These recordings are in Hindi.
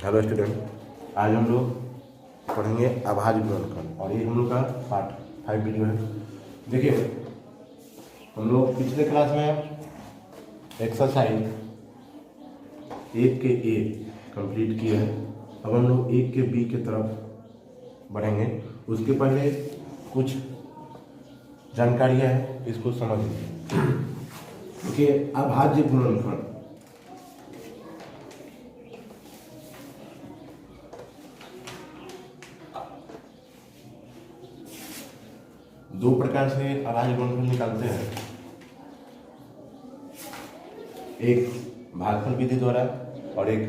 हेलो स्टूडेंट, आज हम लोग पढ़ेंगे अभाज्य गुणनखंड और ये हम लोग का पार्ट 5 वीडियो है। देखिए, हम लोग पिछले क्लास में एक्सरसाइज 1 के ए कंप्लीट किए हैं। अब हम लोग 1 के बी की तरफ बढ़ेंगे। उसके पहले कुछ जानकारियाँ हैं, इसको समझ लीजिए। देखिए, अभाज्य गुणनखंड दो प्रकार से अभाज्य गुणनखंड निकालते हैं, एक भागफल विधि द्वारा और एक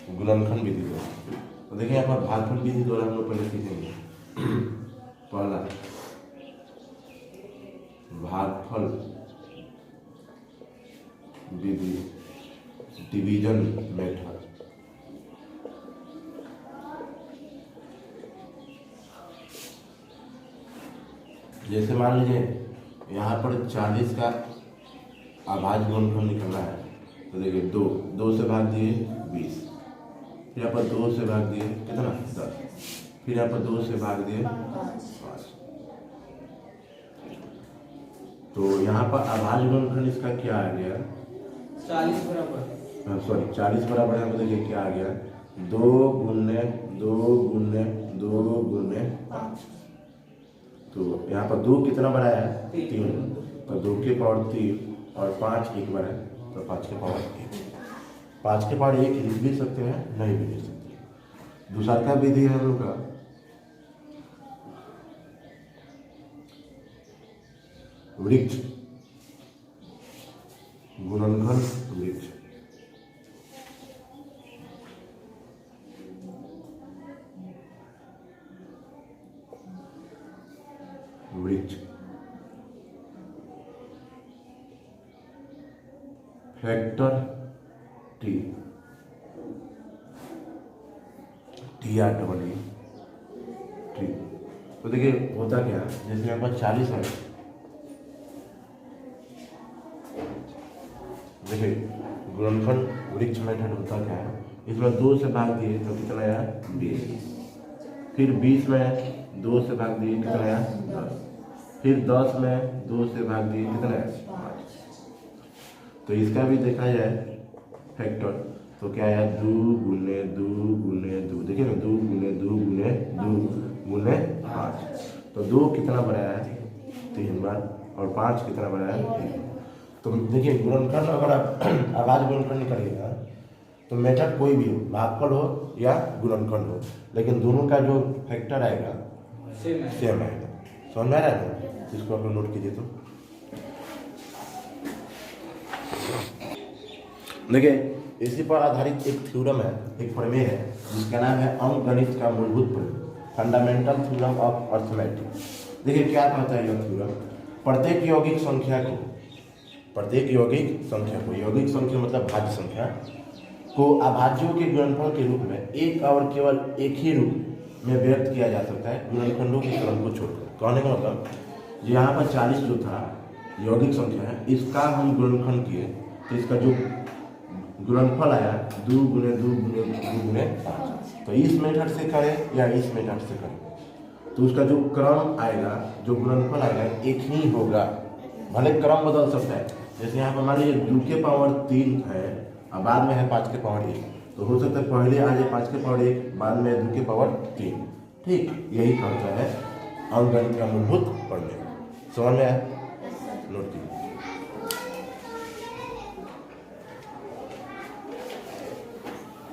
गुणनखंड विधि द्वारा। तो देखिए, यहाँ पर भागफल विधि द्वारा हम लोग पहले सीखेंगे। पहला भागफल विधि, डिवीजन मेथड। जैसे मान लीजिए यहाँ पर 40 का अभाज्य गुणनखंड निकलना है, तो देखिए दो से भाग दिए 20, फिर यहाँ पर 2 से भाग दिए कितना 10, फिर यहाँ पर 2 से भाग दिए 5। तो यहाँ पर अभाज्य गुणनखंड इसका क्या आ गया, 40 बराबर, सॉरी 40 बराबर। यहाँ पर देखिए क्या आ गया, 2 गुने 2 गुने 2 गुने 5। तो यहाँ पर 2 कितना बड़ा है 3, तो 2 के पावर 3 और 5 एक बार है, तो 5 के पावर 1। 5 के पावर 1 लिख भी सकते हैं, नहीं भी लिख सकते। दूसरा का विधि है हम लोग का वृक्ष गुणनखंड वृक्ष। वृक्ष factor T R double E T. तो देखिए होता क्या है, जैसे यहाँ पर 40 है, देखिए गुणनखंड वृक्ष मेथड होता क्या है, इसमें 2 से भाग दिए तो कितना आया 20, फिर 20 में 2 से भाग दिए कितना आया 10, फिर 10 में 2 से भाग दिए कितना आया 5। तो इसका भी देखा जाए फैक्टर, तो क्या आया 2 गुने 2 गुने 2, देखिए ना 2 गुने 2 गुने 2 गुने 5। तो 2 कितना बड़ा है 3 बार और 5 कितना बड़ा है 1। तो देखिए गुणनखंड अगर आप अभाज्य गुणनखंड निकालिएगा तो मेथड कोई भी हो, भागफल हो या गुणनखंड हो, लेकिन दोनों का जो फैक्टर आएगा सेम आएगा। समझ में आ रहा है? इसको आप नोट कीजिए। तो देखिए, इसी पर आधारित एक थ्योरम है, एक प्रमेय है, जिसका नाम है अंकगणित का मूलभूत प्रमेय, फंडामेंटल थ्योरम ऑफ अर्थमेटिक। देखिए क्या कहता है यह थ्योरम, प्रत्येक यौगिक संख्या को यौगिक संख्या मतलब भाज्य संख्या को अभाज्यों के गुणनफल के रूप में एक और केवल एक ही रूप में व्यक्त किया जा सकता है, गुणनखंडों के क्रम को छोड़कर। कहने का मतलब, यहाँ पर 40 जो था यौगिक संख्या है, इसका हम गुणनखंड किए तो इसका जो गुणनफल आया 2 गुने 2 गुने 2 गुने 5। तो इस मेथड से करें या इस मेथड से करें, तो उसका जो क्रम आएगा, जो गुणनफल आएगा एक ही होगा, भले क्रम बदल सकता है। जैसे यहाँ पर मान लीजिए 2 के पावर 3 है और बाद में है 5 के पावर 1, तो हो सकता है पहले आ जाए 5 के पावर 1, बाद में 2 के पावर 3। ठीक, यही कहता है अंकगणित का मूलभूत प्रमेय। समझ में आया? नोट कीजिए।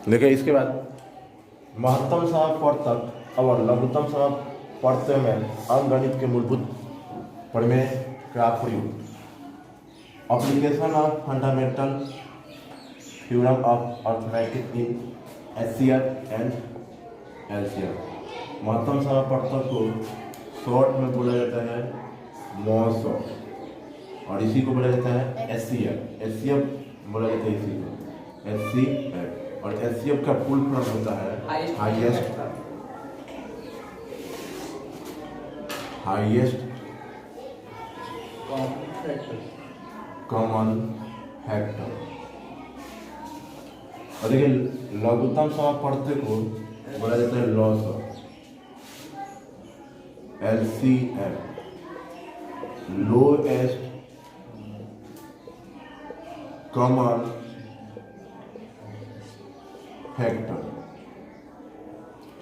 देखिए इसके बाद महत्तम समापवर्तक और लघुत्तम समापवर्तक में अंकगणित के मूलभूत प्रमेय का प्रयोग। Application of fundamental theorem of arithmetic in HCF and LCF। महत्तम समापवर्तक को शॉर्ट में बोला जाता है MOSFET, और इसी को बोला जाता है HCF बोला जाता है इसी को HCF। और HCF का फुल फॉर्म होता है हाईएस्ट कॉमन फैक्टर। और देखिए लघुत्तम समापवर्ती को बोला जाता है loss, LCM, lowest common factor.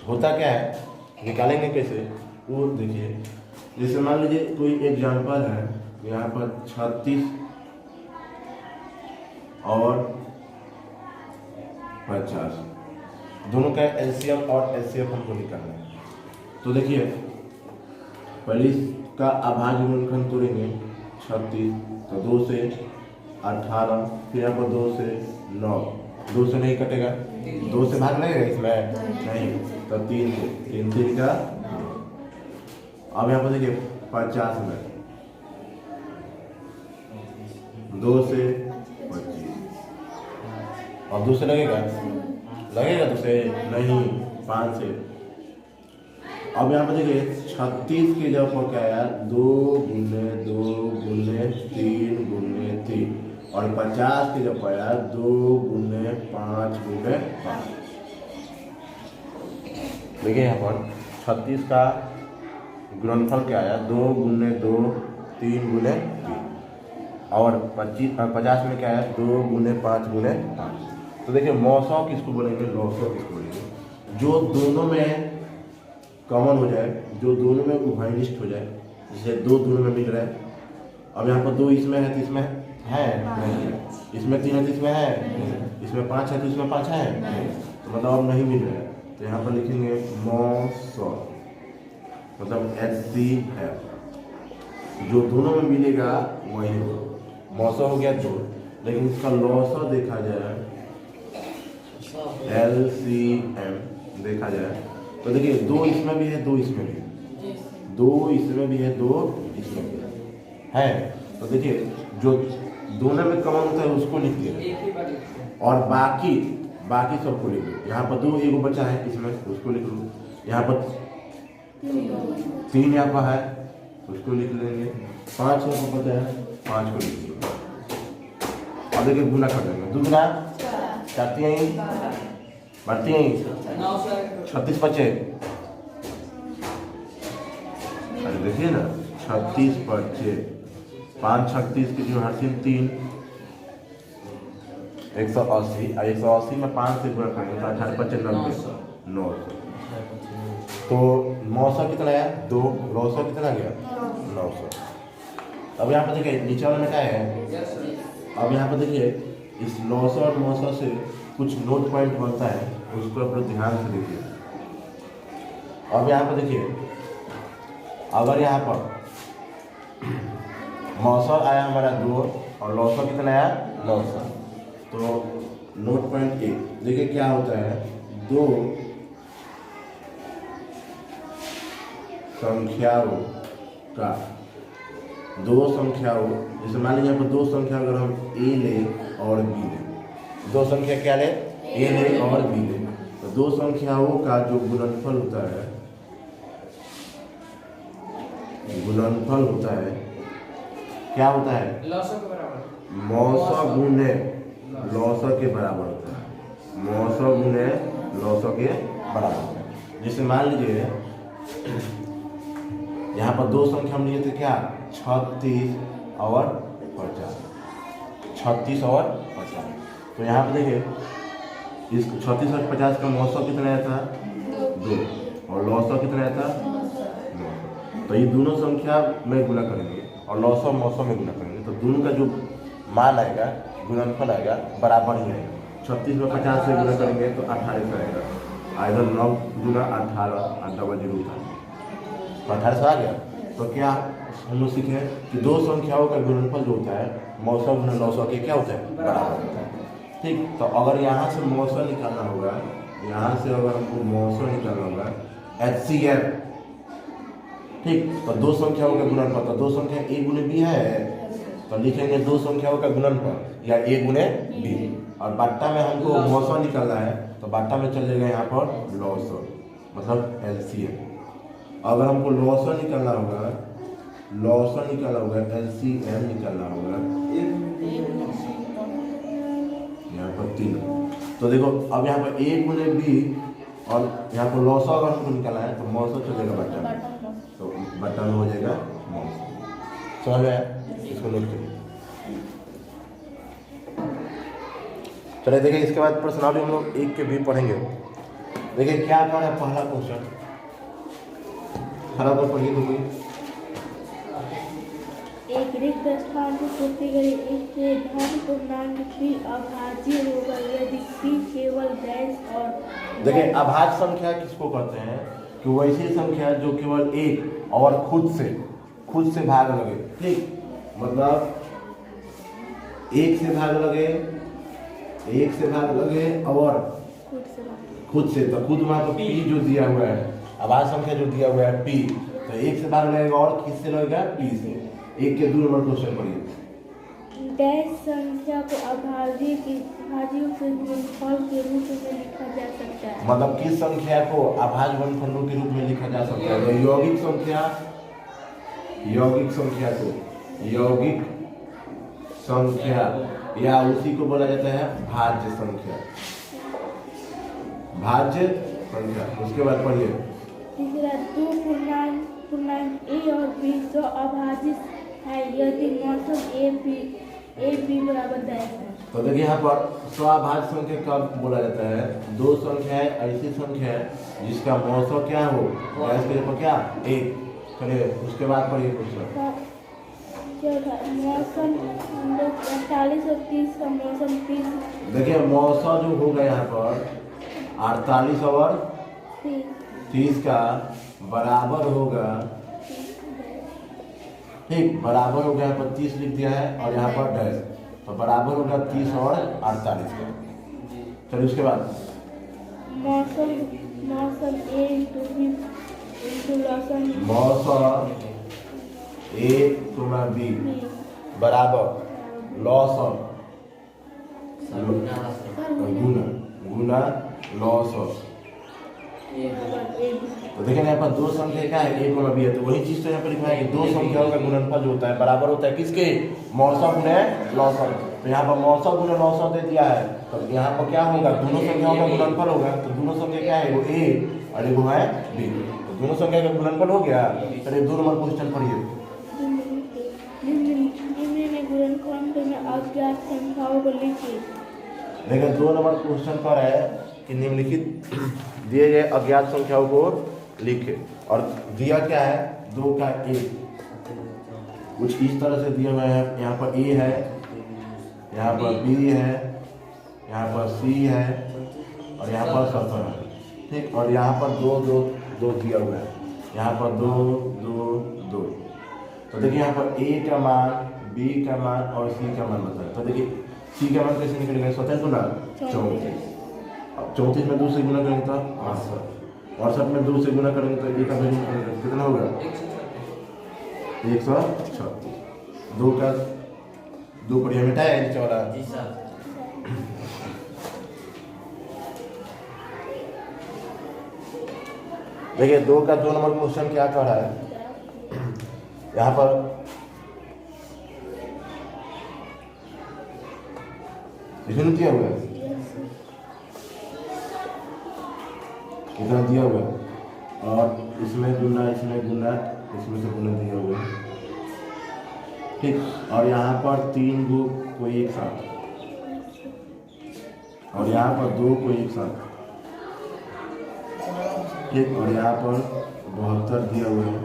होता क्या है, निकालेंगे कैसे वो देखिए। जैसे मान लीजिए कोई एग्जाम्पल है, यहाँ पर 36 और 50, दोनों का एलसीएम और एचसीएफ हमको निकालना है। तो देखिए पहले इसका अभाज्य गुणनखंड तोड़ेंगे 36, तो 2 से 18, फिर यहाँ पर 2 से 9, 2 से नहीं कटेगा, 2 से भाग लगेगा इसमें नहीं, तो 3 से 3 का। अब यहाँ पर देखिए 50 में 2 से 25, और 2 से लगेगा 2 से नहीं, 5 से। अब यहाँ पर देखिए 36 की जगह पर क्या आया, 2 गुने 2 गुने 3 गुने 3, और 50 की जगह पर आया 2 गुने 5 गुने 5। देखिए यहाँ पर 36 का गुणनफल क्या आया, 2 गुने 2 3 गुने 3, और 50 में क्या आया, 2 गुने 5 गुने 5। तो देखिए मौसौ किसको बोलेंगे, लौसौ किसको बोलेंगे। जो दोनों में कॉमन हो जाए, जो दोनों में उभयनिष्ठ हो जाए, जैसे 2 दोनों में मिल रहा है। अब यहाँ पर 2 इसमें है तो इसमें है नहीं, इसमें 3 है तो इसमें है, इसमें 5 है तो इसमें 5 है, तो मतलब अब नहीं मिल रहा है। तो यहाँ पर लिखेंगे मौसौ, मतलब HCF, जो दोनों में मिलेगा वही हो। मौसौ हो गया 2, लेकिन इसका लौसौ देखा जाए LCM देखा जाए तो देखिए 2 इसमें भी है, 2 इसमें भी है, 2 इसमें भी है, 2 इसमें भी है। तो देखिए जो दोनों में कॉमन होता है उसको लिख दिया, और बाकी सबको लिख लो। यहाँ पर 2 एगो बचा है इसमें, उसको लिख लो। यहाँ पर 3 यहाँ पर है, उसको लिख लेंगे। 5 यहाँ पर बचा है, 5 को लिख लो। अब देखिए गुना कर देंगे, 2 गुना 4 बढ़ती हैं 36 बचे। अरे देखिए ना 36 बचे, 5 36 की जो हर 3 180, और 180 में 5 से गुणा करेंगे तो 18 बचे 90, 900। तो 900 कितना आया, 2, 900 कितना गया 900। अब यहाँ पर देखिए नीचे वाले में क्या है, अब यहाँ पर देखिए इस 900 और 900 से कुछ नोट पॉइंट बनता है, उसको आप लोग ध्यान से देखिए। अब यहाँ पर देखिए अगर यहाँ पर 900 आया हमारा 2 और 900 कितना आया 900, तो नोट पॉइंट 1 देखिए क्या होता है, 2 संख्याओं का, 2 संख्याओं, जैसे मान लीजिए यहाँ पर 2 संख्या अगर हम A ले और B ले, 2 संख्या क्या ले, A ले और B ले, तो 2 संख्याओं का जो गुणनफल होता है, क्या होता है, मौसौ गुने लौसौ के बराबर होता है, मौसौ गुने लौसौ के बराबर होता है। जैसे मान लीजिए यहाँ पर 2 संख्या हम लिए थे क्या, 36 और 50, 36 और 50। तो यहाँ पर देखिए इस 36 और 50 का मौसौ कितना आया था 2, और लौसौ कितना आया था 9। तो ये दोनों संख्या में गुना करेंगे और लौसौ मौसौ में गुना करेंगे, तो दोनों का जो मान आएगा, गुणनफल आएगा, बराबर ही आएगा। 36 में 50 से गुना करेंगे तो 28 आएगा, इधर 9 गुना 18 और डबल 0 था, तो 18 आ गया। तो क्या हम लोग सीखे कि 2 संख्याओं का गुणनफल जो होता है मौसौ गुना लौसौ के क्या होता है, बराबर होता है। ठीक, तो अगर यहाँ से मौसौ निकालना होगा, यहाँ से अगर हमको मौसौ निकालना होगा HCF, ठीक, तो 2 संख्याओं का गुणनफल, तो 2 संख्या A गुने B है, तो लिखेंगे 2 संख्याओं का गुणनफल या A गुने B, और बाट्टा में हमको मौसौ निकालना है तो बाट्टा में चल जाएगा यहाँ पर लौसौ, मतलब LCM। अगर हमको लौसौ निकालना होगा, LCM निकालना होगा यहाँ पर 3, तो देखो अब यहाँ पर ए गुने बी और यहाँ पर लॉसा अगर हमको निकालना है तो मौसम चलेगा बटन, तो बटन हो जाएगा मौसम। समझ में आया? इसको नोट करिए। चलिए देखिए इसके बाद प्रश्नावली हम लोग 1 के बी पढ़ेंगे। देखिए क्या कह रहा है पहला क्वेश्चन, खड़ा कर पढ़िए तो कोई। एक रिक्त स्थान को पूर्ति करें, इससे धन पूर्णांक p अभाज्य होगा यदि p केवल डैश और। देखिए अभाज्य संख्या किसको कहते हैं कि वैसी संख्या जो केवल एक और खुद से भाग लगे। ठीक, मतलब एक से भाग लगे और खुद से, तो खुद वहाँ पर p जो दिया हुआ है, अभाज्य संख्या जो दिया हुआ है p, तो एक से भाग लगेगा और किससे लगेगा p से। 1 के 2 नंबर क्वेश्चन पढ़िए। डैश संख्या को अभाज्य के भाज्यों से गुणनफल के रूप में लिखा जा सकता है। मतलब किस संख्या को अभाज्य गुणनखंडों के रूप में लिखा जा सकता है? तो यौगिक संख्या या उसी को बोला जाता है भाज्य संख्या। उसके बाद पढ़िए। तीसरा, दो पूर्णांक a और b जो अभाज्य है यदि मौसम a b बराबर डैश है। तो देखिए यहाँ पर स्वाभाज्य संख्या कब बोला जाता है? दो संख्या है, ऐसी संख्या है जिसका मौसम क्या हो, डैश के ऊपर क्या 1। चलिए उसके बाद पढ़िए क्वेश्चन। मौसम 48 और 30 का मौसम 30। देखिए मौसम जो होगा यहाँ पर 48 और 30 का बराबर होगा। ठीक, बराबर हो गया, यहाँ पर 30 लिख दिया है और यहाँ पर डैश, तो बराबर होगा 30 और 48 का। चलिए उसके बाद मौसम a into b into Lawson मौसम a गुना b बराबर लॉसन गुना लॉसन। तो देखिए यहाँ पर दो संख्या क्या है, a गुना b है, तो वही चीज तो यहाँ पर लिखा है कि दो संख्याओं का गुणनफल जो होता है बराबर होता है किसके? मौसम गुने लॉसन। तो यहाँ पर मौसम गुने लॉसन दे दिया है, तो यहाँ पर क्या होगा? दोनों संख्याओं का गुणनफल होगा। तो दोनों संख्या क्या है? वो a और वो है b, तो दोनों संख्या का गुणनफल हो गया। चलिए 2 नंबर क्वेश्चन पढ़िए। गुणनखंड में अज्ञात संख्याओं को लिखिए। देखिए 2 नंबर क्वेश्चन पर है कि निम्नलिखित दिए गए अज्ञात संख्याओं को लिखे, और दिया क्या है? 2 का 1 कुछ इस तरह से दिया हुआ है। यहाँ पर a है, यहाँ पर b है, यहाँ पर c है और यहाँ पर 17 है। ठीक, और यहाँ पर 2 दिया हुआ है, यहाँ पर 2। तो देखिए यहाँ पर a का मान, b का मान और c का मान बताया। तो देखिए c का मान कैसे निकलेगा? 17 गुना 34। अब 34 में 2 से गुना करेंगे तो 68, और 68 में 2 से गुना करेंगे तो a का वैल्यू कितना होगा? 136। 2 का 2 बढ़िया मिटाया नीचे वाला। देखिए 2 का 2 नंबर क्वेश्चन क्या कर रहा है? यहाँ पर इसमें दिया हुआ है, इतना दिया हुआ है, और इसमें गुना इसमें से गुना दिया हुआ है। ठीक, और यहाँ पर 3 को एक साथ, और यहाँ पर 2 को एक साथ। ठीक, और यहाँ पर 72 दिया हुआ है।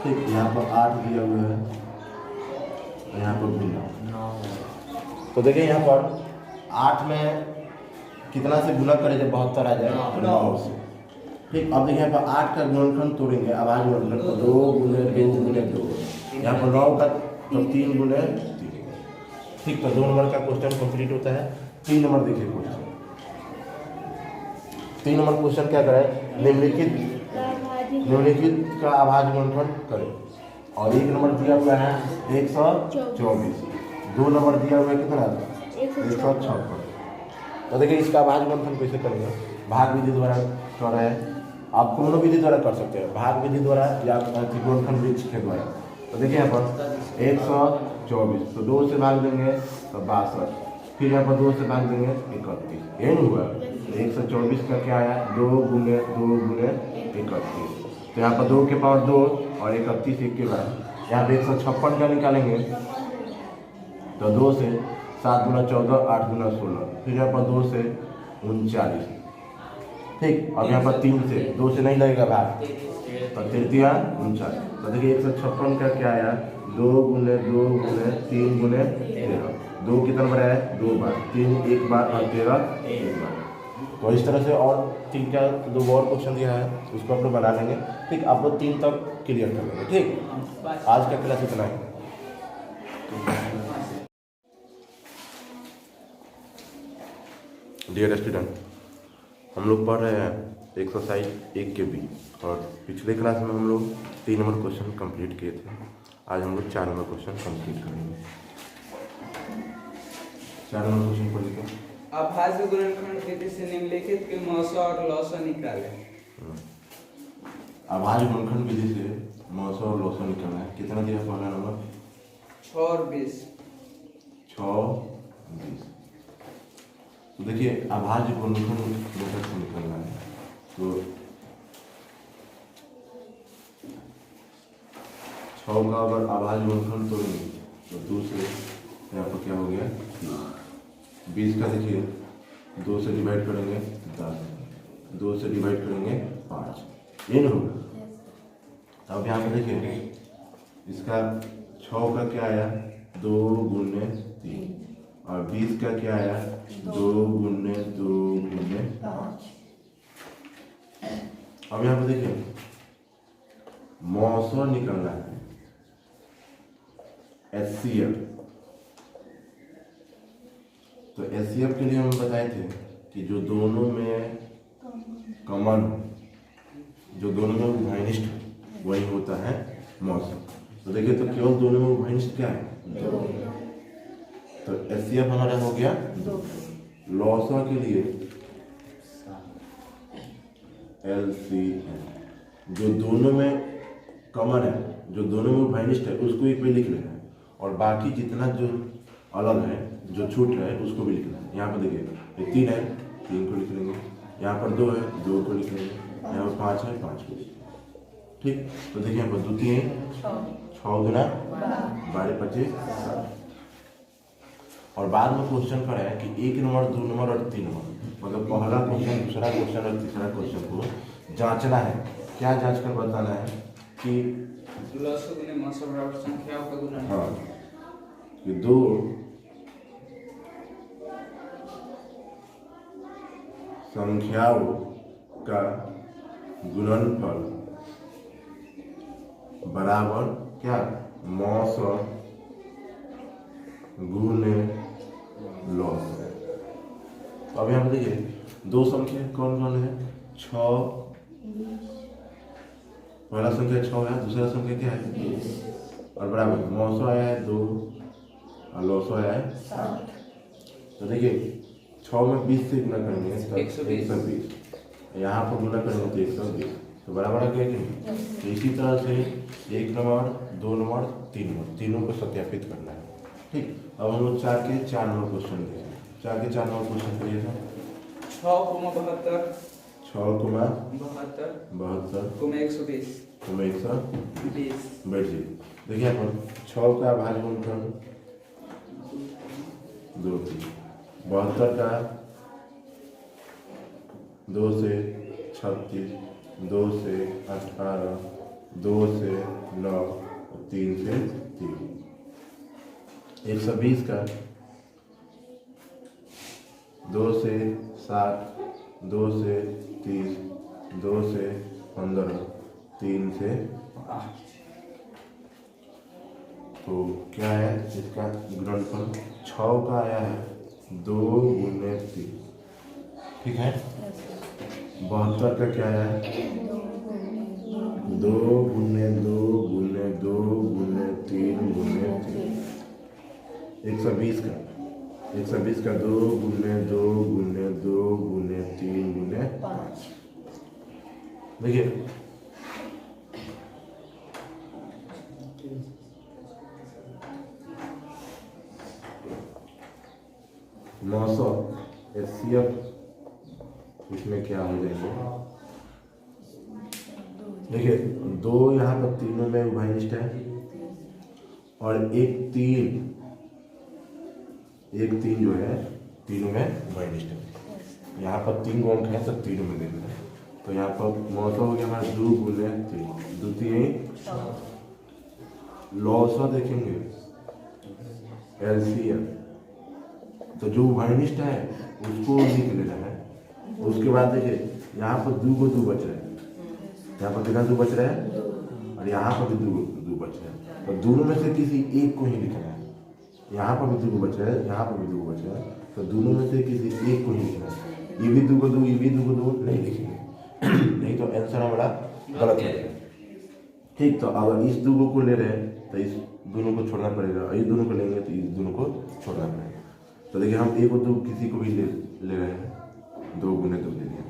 ठीक, यहाँ पर 8 दिया हुआ है, और यहाँ पर गुना। तो देखिए यहाँ पर 8 में कितना से गुना करें जब 72 आ जाए? 9 से। ठीक, अब देखिए यहाँ पर 8 का गुणनखंड तोड़ेंगे, अभाज्य गुणनखंड को 2 गुने 2। यहाँ पर 9 का तो 3 गुने 3। ठीक, तो 2 नंबर का क्वेश्चन कंप्लीट होता है। 3 नंबर देखिए क्वेश्चन। 3 नंबर क्वेश्चन क्या करे? निम्नलिखित का अभाज्य गुणनखंड करें, और 1 नंबर दिया हुआ है 124। 2 नंबर दिया हुआ है कितना? 156। तो देखिए इसका अभाज्य गुणनखंड कैसे करेंगे? भाग विधि द्वारा कर रहे हैं, आप कोनो विधि द्वारा कर सकते हैं, भाग विधि द्वारा या गुणनखंड वृक्ष के द्वारा। तो देखिए यहाँ पर 124, तो 2 से भाग देंगे तो 62, फिर यहाँ पर 2 से भाग देंगे 31, ये नहीं हुआ। 124 का क्या आया, 2 गुने 2 गुने 31, तो यहाँ पर 2 के पावर 2 और 31 एक के बाद यहाँ पे 156 का निकालेंगे, तो 2 से 7 गुना 14, 8 गुना 16, फिर यहाँ पर 2 से 39, ठीक। अब यहाँ पर 3 से 2 से नहीं लगेगा भाग, तो 33 तो देखिए 156 का क्या आया, 2 गुने 2 गुने 3 गुने 13, 2 कितना बार है, 2 बार, 3 एक बार और 13 एक बार। तो इस तरह से और 3 का 2 और क्वेश्चन दिया है, उसको आप लोग बना लेंगे, ठीक। आप लोग 3 तक क्लियर कर लेंगे, ठीक। आज का क्लास इतना है। डियर स्टूडेंट, हम लोग पढ़ रहे हैं एक्सरसाइज 1 के बी, और पिछले क्लास में हम लोग 3 नंबर क्वेश्चन कंप्लीट किए थे। आज हम लोग 4 नंबर क्वेश्चन कंप्लीट करेंगे। 4 नंबर क्वेश्चन को लिखें। अभाज्य गुणनखंड विधि से निम्नलिखित के मौसा और लौसा निकालें। अभाज्य गुणनखंड विधि से मौसा और लौसा निकालना है। कितना दिया पहला नंबर? 6 और 20। 6 20। तो देखिए अभाज्य गुणनखंड मेथड से निकालना है, तो 6 का अगर अभाज्य गुणनखंड तो नहीं, तो 2 से यहाँ पर क्या हो गया 20 का देखिए 2 से डिवाइड करेंगे 10, 2 से डिवाइड करेंगे 5, ये नहीं होगा। अब यहाँ पे देखिए इसका 6 का क्या आया, 2 गुने 3, और 20 का क्या आया, 2 गुने 2 गुने 5। अब यहाँ पे देखिए मौसा निकलना है, HCF। तो HCF के लिए हम बताए थे कि जो दोनों में कॉमन, जो दोनों में उभयनिष्ठ वही होता है मौसा। तो देखिए तो केवल दोनों में उभयनिष्ठ क्या है, 2। तो HCF हमारा हो गया 2। लौसा के लिए LCM, जो दोनों में कॉमन है, जो दोनों में उभयनिष्ठ है, उसको एक पे लिख लेना है, और बाकी जितना जो अलग है, जो छूट रहा है, उसको भी लिखना है। यहाँ पर देखिए ये 3 है, 3 को लिख लेंगे, यहाँ पर 2 है, 2 को लिख लेंगे, यहाँ पर 5 है, 5 को लिख लेंगे, ठीक। तो देखिए यहाँ पर 2 3 6 गुना 12 25 60। और बाद में क्वेश्चन पर है कि 1 नंबर 2 नंबर और 3 नंबर, मतलब पहला क्वेश्चन, दूसरा क्वेश्चन और तीसरा क्वेश्चन को जांचना है। क्या जांच कर बताना है कि लौसा गुने मौसा बराबर संख्याओं का गुणन। हाँ, कि 2 संख्याओं का गुणनफल बराबर क्या, मौसा गुने लौसा। तो अब यहाँ पे देखिए 2 संख्या कौन कौन है, 6, पहला संख्या 6 है, दूसरा संख्या क्या है 20, और बराबर मौसा आया है 2 और लौसा आया है 7। तो देखिए 6 में 20 से गुना करेंगे तो 120, यहाँ पर गुना करेंगे तो 120, तो बराबर आ गया कि नहीं। तो इसी तरह से 1 नंबर 2 नंबर 3 नंबर तीनों को सत्यापित करना है, ठीक। अब हम लोग 4 के 4 नंबर क्वेश्चन देखें। 4 के 4 नंबर क्वेश्चन करिए था। 6,72 6,72 120 120 बैठ जाइए। देखिए यहाँ पर 6 का अभाज्य गुणनखंड 2 3, 72 का 2 से 36, 2 से 18, 2 से 9, 3 से 3। 120 का 2 से 7, 2 से 30, 2 से 15, 3 से 5। तो क्या है इसका गुणनफल, 6 का आया है 2 गुने 3, ठीक है। 72 का क्या आया है 2 गुने 2 गुने 2 गुने 3 गुने 3। 120 का 2 गुने 2 गुने 2 गुने 3 गुने 5। देखिए HCF इसमें क्या हो जाएंगे, देखिए 2 यहाँ पर तीनों में उभयनिष्ठ है और एक तीन जो है तीनों में उभयनिष्ठ है। यहाँ पर 3 अंक है तो तीनों में देना है। तो यहाँ पर मौसम हो गया हमारा 2 गुने 3, द्वितीय लॉसा देखेंगे LCM, तो जो उभयनिष्ठ है उसको लिख लेना है। उसके बाद देखिए यहाँ पर 2 को 2 बच रहा है, यहाँ पर कितना 2 बच रहा है और यहाँ पर भी 2 बच रहा है, तो दोनों में से किसी एक को ही लिखना है। यहाँ पर भी 2 बच रहा है, यहाँ पर भी 2 बच रहा है, तो दोनों में से किसी एक को ही लिखना है। ये भी 2 को 2, ये भी 2 को 2 नहीं लिखेंगे नहीं तो आंसर हमारा गलत हो जाएगा। ठीक, तो अगर इस 2 को ले रहे हैं तो इस दोनों को छोड़ना पड़ेगा, और इस दोनों को लेंगे तो इस दोनों को छोड़ना पड़ेगा। तो देखिए हम 1 और 2 किसी को भी ले रहे हैं, 2 गुने 2 ले लिया।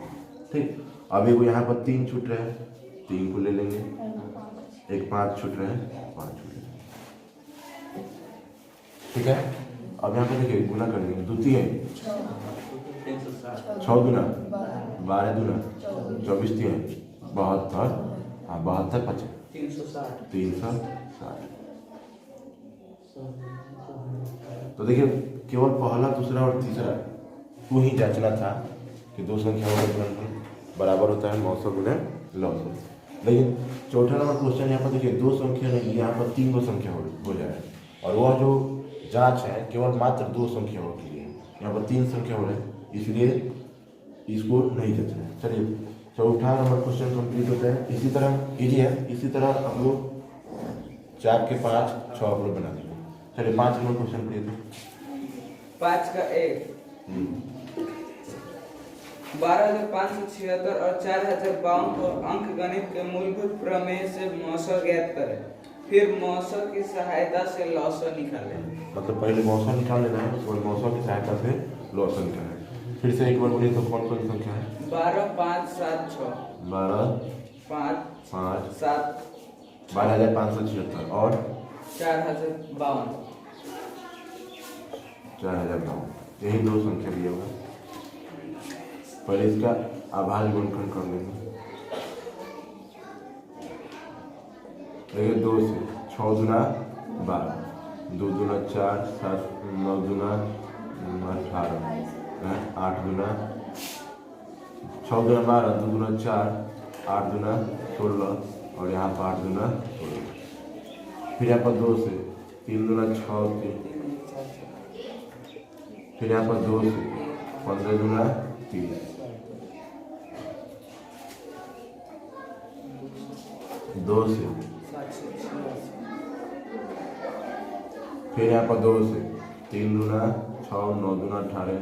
ठीक, अब एक यहाँ पर 3 छूट रहे हैं, 3 को ले लेंगे, एक 5 छूट रहे हैं, 5 छूट रहे हैं। ठीक है, अब यहाँ पर देखिए गुना करेंगे, द्वितीय 6 गुना 12 गुना 24 3 72, हाँ 72 50 360। तो देखिए केवल पहला, दूसरा और तीसरा को ही जांचना था कि 2 संख्याओं का गुणनफल बराबर होता है 900 गुने लॉस। लेकिन चौथा नंबर क्वेश्चन यहाँ पर देखिए 2 संख्या नहीं, यहाँ पर 3 को संख्या हो जाए, और वह जो जांच है केवल मात्र 2 संख्याओं के लिए, यहाँ पर 3 संख्या हो रहे हैं, इसलिए इसको नहीं जांचना है। चलिए चौथा नंबर क्वेश्चन कंप्लीट होता है। इसी तरह इजी है, इसी तरह हम लोग 4 के 5 6 आप लोग बना देंगे। चलिए 5 नंबर क्वेश्चन प्लीज। 5 का 1 12,576 और 4,052 को अंक गणित के मूलभूत प्रमेय से मौसा ज्ञात करें, फिर मौसा की सहायता से लौसा निकालें। मतलब पहले मौसा निकाल लेना है, उसके बाद मौसा की सहायता से लौसा निकालना है। फिर से एक बार बोलिए तो कौन कौन सी संख्या है? 12 5 7 6 12 5 5 7 12,576 और 4,052। 4,052, यही 2 संख्या दिया हुआ। पहले इसका आभाज्य गुणनखंड कर लेंगे। देखिए 2 से 6 दुना 12, 2 दुना 4, 7 9 दुना 18, 8 दुना 6 दुना 12, 2 दुना 4, 8 दुना 16 और यहाँ पर 8 दुना 16। फिर यहाँ पर 2 से 3 दुना 6 3, फिर यहाँ पर 2 से 15 दुना 30, 2 से, फिर यहाँ पर 2 से 3 दुना 6 9 दुना 18,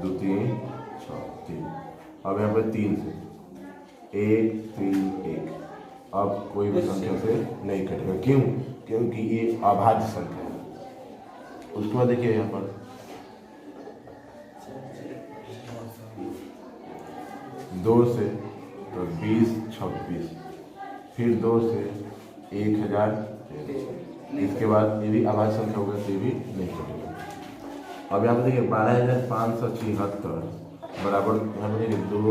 2 3 6 3। अब यहाँ पर 3 से 1 3 1, अब कोई भी संख्या से नहीं कटेगा। क्यों? क्योंकि ये अभाज्य संख्या है। उसके बाद देखिए यहाँ पर 2 से तो 20 26, फिर 2 से 1000, इसके बाद ये भी अभाज्य संख्या होगा तो ये भी नहीं कटेगा। अब यहाँ पर देखिए 12,576 बराबर, यहाँ पर देखिए 2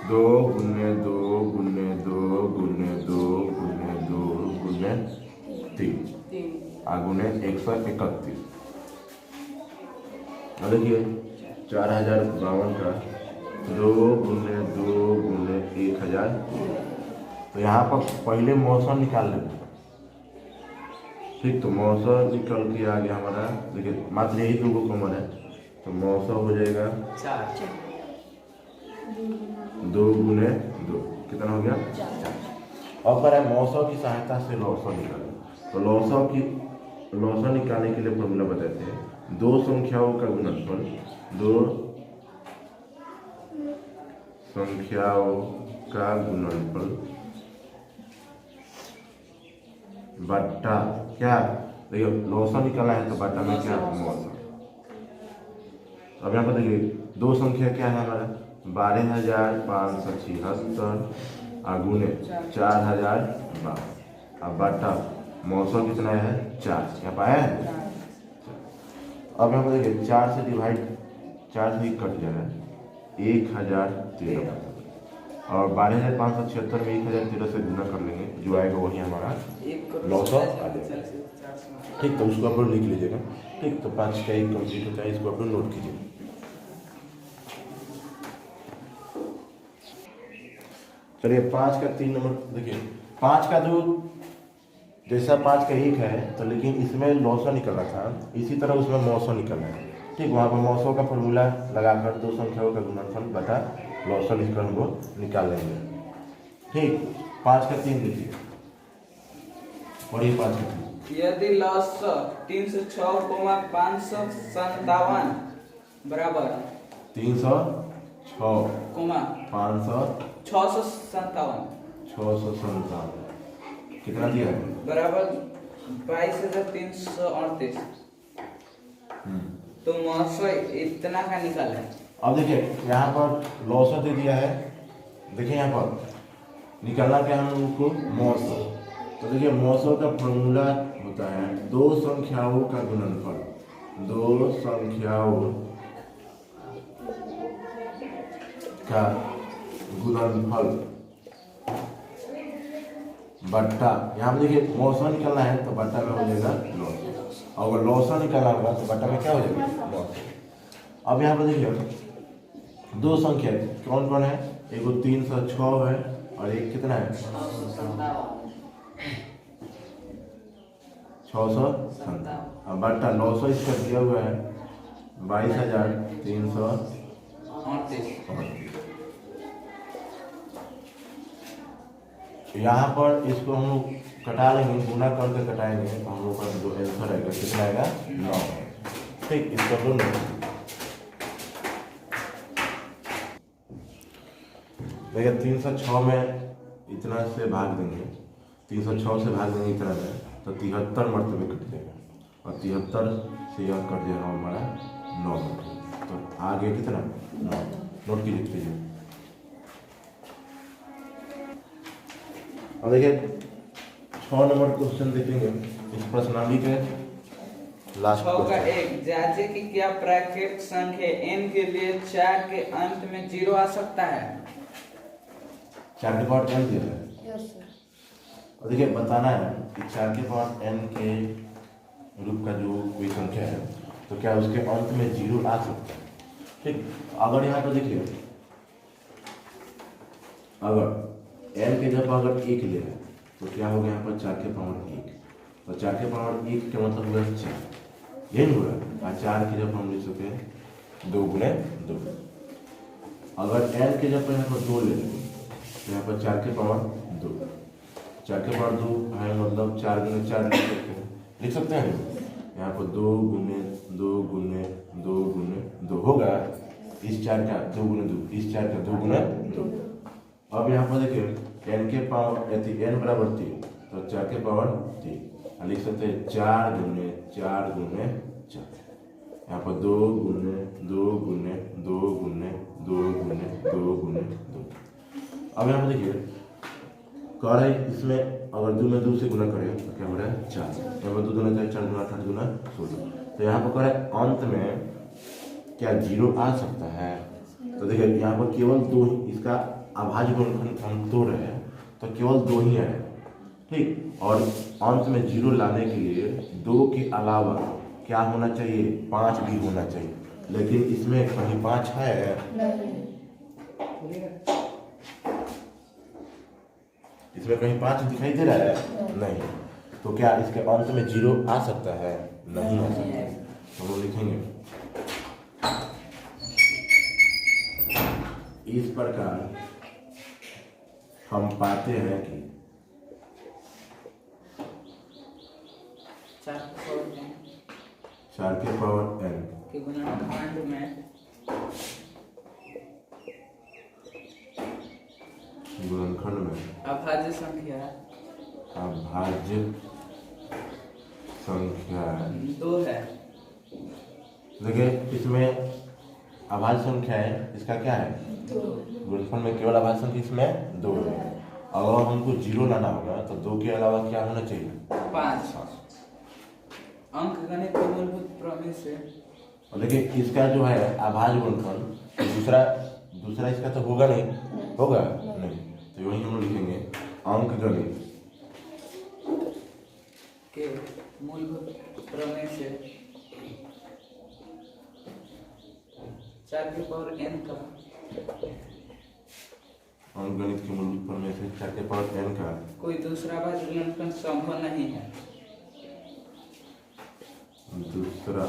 2 गुने 2 गुने 2 गुने 2 गुने 2 गुने 3 आगुने 131। अब देखिए 4,052 का 2 गुने 2 गुने 1000, तो यहाँ पर पहले मौसम निकाल लेंगे। ठीक, तो मौसम निकल के आ गया हमारा, देखिए मात्र यही 2 को कॉमन है, तो मौसम हो जाएगा 2 गुने 2, कितना हो गया 4। अब कह रहा है मौसम की सहायता से लौसा निकालें, तो लौसा निकालने के लिए फॉर्मूला बताते हैं। 2 संख्याओं का गुणनफल, 2 संख्याओं का गुणनफल बट्टा क्या, देखिए लौसा निकाला है तो बट्टा में क्या मौसा। अब यहाँ पर देखिए 2 संख्या क्या है हमारा 12,576 आगुने 4,052, अब बट्टा मौसा कितना है 4, यहाँ पर आया है। अब यहाँ पर देखिए 4 से डिवाइड 4 से 1 कट जाएगा 1013 और 12,576 में 1013 से गुना कर लेंगे, जो आएगा वही हमारा 900 आ जाएगा। ठीक, तो उसको आप लोग लिख लीजिएगा। ठीक, तो 5 का 1 कंप्लीट होता है, इसको आप लोग नोट कीजिए। चलिए 5 का 3 नंबर देखिए, 5 का 2 जैसा 5 का 1 है, तो लेकिन इसमें 900 निकलना था, इसी तरह उसमें 900 निकलना है। ठीक, वहाँ पर 900 का फॉर्मूला लगाकर दो संख्याओं का गुणनफल बटा 900 लिखकर हम लोग निकाल लेंगे। ठीक, 5 का 3 देखिए, पढ़िए 5 का 3। यदि लॉस 306,557 बराबर 306 500 657 कितना दिया है? बराबर 22,338। तो 900 इतना का निकाला है। अब देखिए यहाँ पर 900 दे दिया है, देखिए यहाँ पर निकालना क्या है हमको 900। तो देखिए 900 का फॉर्मूला होता है दो संख्याओं का गुणनफल, दो संख्याओं का गुणनफल बट्टा, यहाँ पे देखिए 900 निकलना है तो बट्टा में हो जाएगा 900, और अगर 900 निकलना होगा तो बट्टा में क्या हो जाएगा 900। अब यहाँ पर देखिए दो संख्या कौन कौन है, एक 306 है और एक कितना है 657। अब बट्टा 900 इसका दिया हुआ है 22,338। यहाँ पर इसको हम लोग कटा लेंगे, गुना करके कटाएंगे तो हम लोग का जो आंसर आएगा कितना आएगा 9। ठीक, इसको हम लोग देखिए 306 में इतना से भाग देंगे, 306 से भाग देंगे इतना में तो 73 मरतबे कट जाएगा, और 73 से यह कट जाएगा हमारा 9 मरतबे, तो आगे कितना 9। नोट की लिख लीजिए। अब देखिए 6 नंबर क्वेश्चन देखेंगे इस प्रश्नावली के लास्ट 6 का क्वेश्चन। 1 जांचें कि क्या प्राकृतिक संख्या n के लिए 4 के अंत में 0 आ सकता है। 4 के पावर n दिया है, और देखिए बताना है कि 4 के पावर n के रूप का जो कोई संख्या है तो क्या उसके अंत में 0 आ सकता है। ठीक, अगर यहाँ पर देखिए अगर n के जब अगर 1 ले रहे तो क्या होगा यहाँ पर 4 के पावर 1, तो 4 के पावर 1 का मतलब होगा 4, यही होगा, और 4 की जब हम ले सकते हैं 2 गुणे 2। अगर n के जब यहाँ पर 2 ले लेंगे तो यहाँ पर 4 के पावर 2, 4 के पावर 2 है मतलब 4 गुणे 4 लिख सकते हैं। यहाँ पर 2 गुणे 2 गुणे 2 गुणे 2 होगा, इस 4 का 2 गुणे 2, इस 4 का 2 गुणे 2। अब यहाँ पर देखिए n के पावर n बराबर 3, तो 4 के पावर 3 लिख सकते हैं 4 गुणे 4 गुणे 4। यहाँ पर 2 गुणे 2 गुणे 2 गुणे 2 गुणे 2 गुणे 2। अब यहाँ पर देखिए कह रहे इसमें अगर 2 में 2 से गुना करें तो क्या हो रहा है 4, यहाँ पर 2 गुना 4 गुना 8 गुना 16। तो यहाँ पर कह रहे अंत में क्या 0 आ सकता है। तो देखिए यहाँ पर केवल 2 इसका अभाज्य गुणनफल हम तोड़ रहे हैं तो केवल 2 ही आए। ठीक, और अंत में 0 लाने के लिए 2 के अलावा क्या होना चाहिए 5 भी होना चाहिए, लेकिन इसमें कहीं 5 है इसमें कहीं 5 दिखाई दे रहा है नहीं, तो क्या इसके अंत में 0 आ सकता है, नहीं आ सकता है। हम लोग लिखेंगे इस प्रकार हम पाते हैं कि 4 के पावर n के गुणनखंड में अभाज्य संख्या 2 है। देखिए इसमें अभाज्य संख्या है, इसका क्या है गुणनफल में केवल अभाज्य संख्या इसमें 2 है। अगर हमको 0 लाना होगा तो 2 के अलावा क्या होना चाहिए 5। अंक गणित के मूलभूत प्रमेय से और देखिए इसका जो है अभाज्य गुणनफल तो दूसरा इसका तो होगा नहीं, होगा नहीं, तो वही हम लोग लिखेंगे अंकगणित के मूलभूत प्रमेय से 4 की पावर n का अंकगणित के मूलभूत प्रमेय से 4 के पावर n का कोई दूसरा अभाज्य गुणनफल संभव नहीं है। दूसरा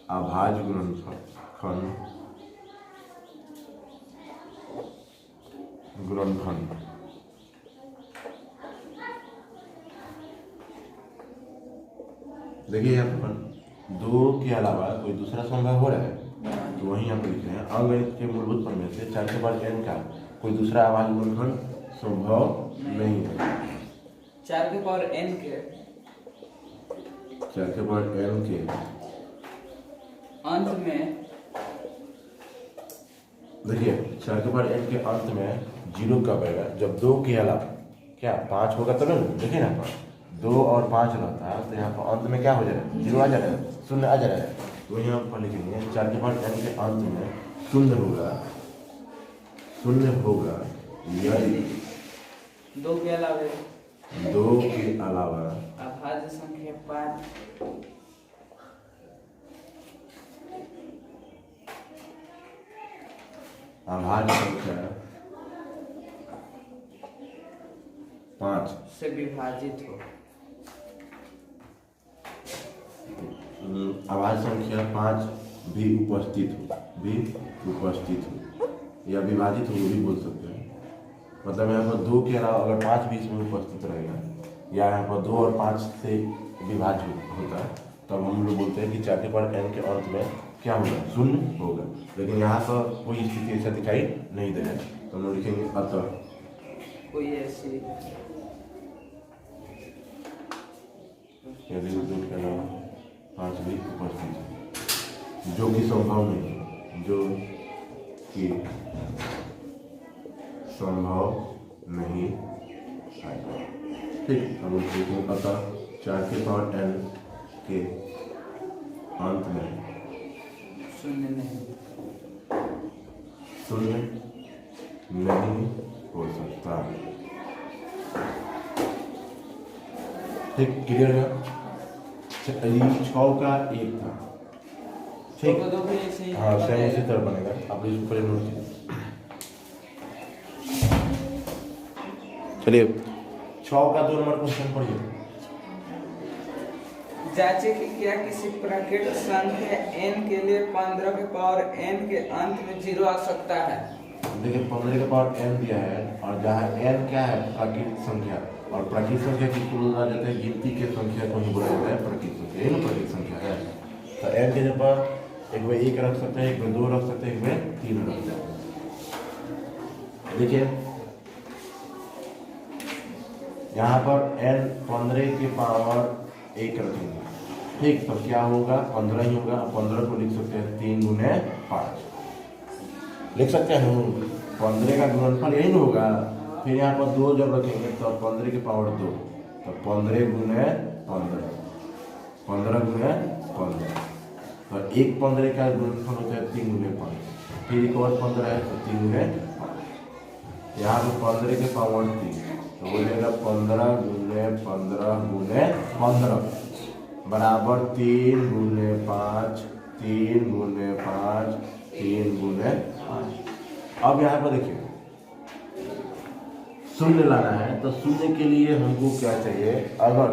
अभाज्य गुणनफल देखिए यहाँ पर 2 के अलावा कोई दूसरा संभव हो रहा है, तो वहीं यहाँ पर लिख रहे हैं अंकगणित के मूलभूत प्रमेय से 4 के पावर n का कोई दूसरा अभाज्य गुणनफल संभव नहीं है। 4 की पावर n के 4 के पावर n के अंत में देखिए 4 के पावर n के अंत में 0 कब आएगा, जब 2 के अलावा क्या 5 होगा तब ना। देखिए ना 2 और 5 रहता है तो यहाँ पर अंत में क्या हो जाएगा, 0 आ जाएगा, शून्य आ जाएगा। तो यहाँ पर लिखेंगे 4 के पावर n के अंत में शून्य होगा यदि 2 के अलावा 2 के अलावा अभाज्य संख्या 5 अभाज्य संख्या 5 से विभाजित हो। अभाज्य संख्या 5 भी उपस्थित हो या विभाजित हो भी बोल सकते हैं। मतलब यहाँ पर 2 के अलावा अगर 5 भी इसमें उपस्थित रहेगा या यहाँ पर 2 और 5 से विभाजित होता है तब हम लोग बोलते हैं कि 4 के पावर n के अंत में क्या होगा, शून्य होगा। लेकिन यहाँ पर कोई स्थिति ऐसा दिखाई नहीं दे रहा है, तो हम लोग लिखेंगे अतः कोई ऐसी यदि 2 के अलावा 5 भी उपस्थित है, जो कि संभव नहीं है, जो कि संभव नहीं है। ठीक, हम लोग लिखेंगे अतः 4 के पावर n के अंत में शून्य नहीं हो सकता। ठीक, क्लियर है। 6 का 1 था, ठीक, तो भी ऐसे ही हाँ सेम उसी तरह बनेगा। आप इसको पहले नोट कीजिए। चलिए 6 का 2 नंबर क्वेश्चन पढ़िए। जांचे कि क्या किसी प्राकृत संख्या n के लिए 15 के पावर n के अंत में 0 आ सकता है। देखिए 15 के पावर n दिया है और जहाँ n क्या है, प्राकृत संख्या, और प्राकृत संख्या किसको बोला जाता है, गिनती के संख्या को ही बोला जाता है प्राकृत संख्या, यही ना प्राकृत संख्या है। तो n के जगह एक में 1 रख सकते हैं, एक में 2 रख सकते हैं, एक में 3 रख सकते हैं। देखिए यहाँ पर n 15 के पावर 1 रखेंगे, ठीक, तो क्या होगा, 15 ही होगा। 15 को लिख सकते हैं 3 गुने 5 लिख सकते हैं। 15 का गुणनफल यही ना होगा। फिर यहाँ पर 2 जब रखेंगे तो 15 के पावर 2, तो 15 गुने 15, 15 गुने 15, तो 1 15 का गुणनफल होता है 3 गुने 5, फिर एक और 15 है तो 3 गुने 5। यहाँ पर 15 के पावर 3 तो बोलेगा 15 गुने 15 गुने 15 बराबर 3 गुने 5, 3 गुने 5, 3 गुने 5। अब यहाँ पर देखिए शून्य लाना है, तो शून्य के लिए हमको क्या चाहिए, अगर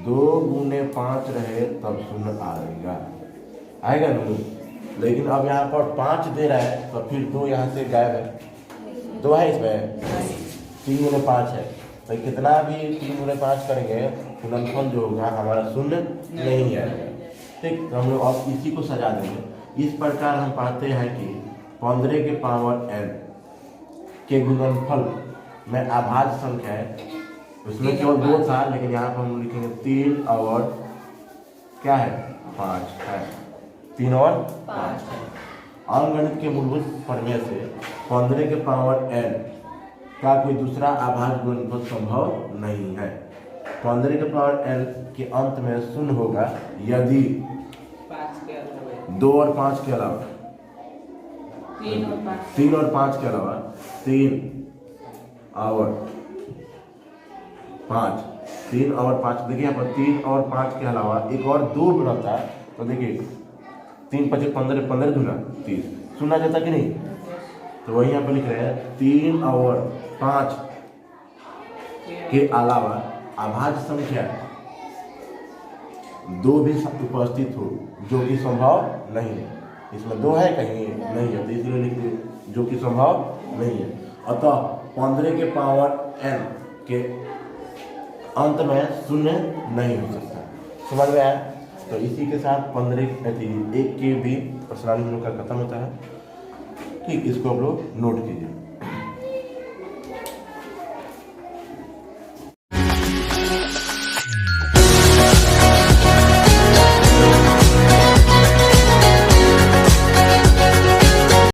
2 गुने 5 रहे तब शून्य आएगा ना। लेकिन अब यहाँ पर 5 दे रहा है तो फिर 2 यहाँ से गायब है, 2 है इसमें, 3 गुने 5 है, तो कितना भी 3 गुने 5 करेंगे गुणनफल जो होगा हमारा शून्य नहीं आएगा। ठीक, तो हम लोग अब इसी को सजा देंगे। इस प्रकार हम पाते हैं कि 15 के पावर n के गुणनफल में अभाज्य संख्या है, उसमें केवल 2 था, लेकिन यहाँ पर हम लिखेंगे 3 और क्या है 5 है, 3 और 5 है। अंकगणित के मूलभूत प्रमेय से 15 के पावर n का कोई दूसरा अभाज्य गुणनफल संभव नहीं है। 15 के पावर n के अंत में शून्य होगा यदि 5 के 2 और 5 के अलावा 3 और 5 3 और 5 के अलावा 3 और 5 3 और 5 देखिए यहाँ पर 3 और 5 के अलावा एक और 2 रहता है तो देखिए 3 5 15 15 दूना 30 सुना जाता कि नहीं। तो वही यहाँ पर लिख रहे हैं 3 और 5 के अलावा अभाज्य संख्या 2 भी उपस्थित हो जो कि संभव नहीं है। इसमें 2 है कहीं नहीं है तो इसलिए लिख दिए जो कि संभव नहीं है। अतः 15 के पावर n के अंत में 0 नहीं हो सकता। समझ में आया। तो इसी के साथ 1 के भी प्रश्नावली हम लोग का खत्म होता है। ठीक, इसको आप लोग नोट कीजिए।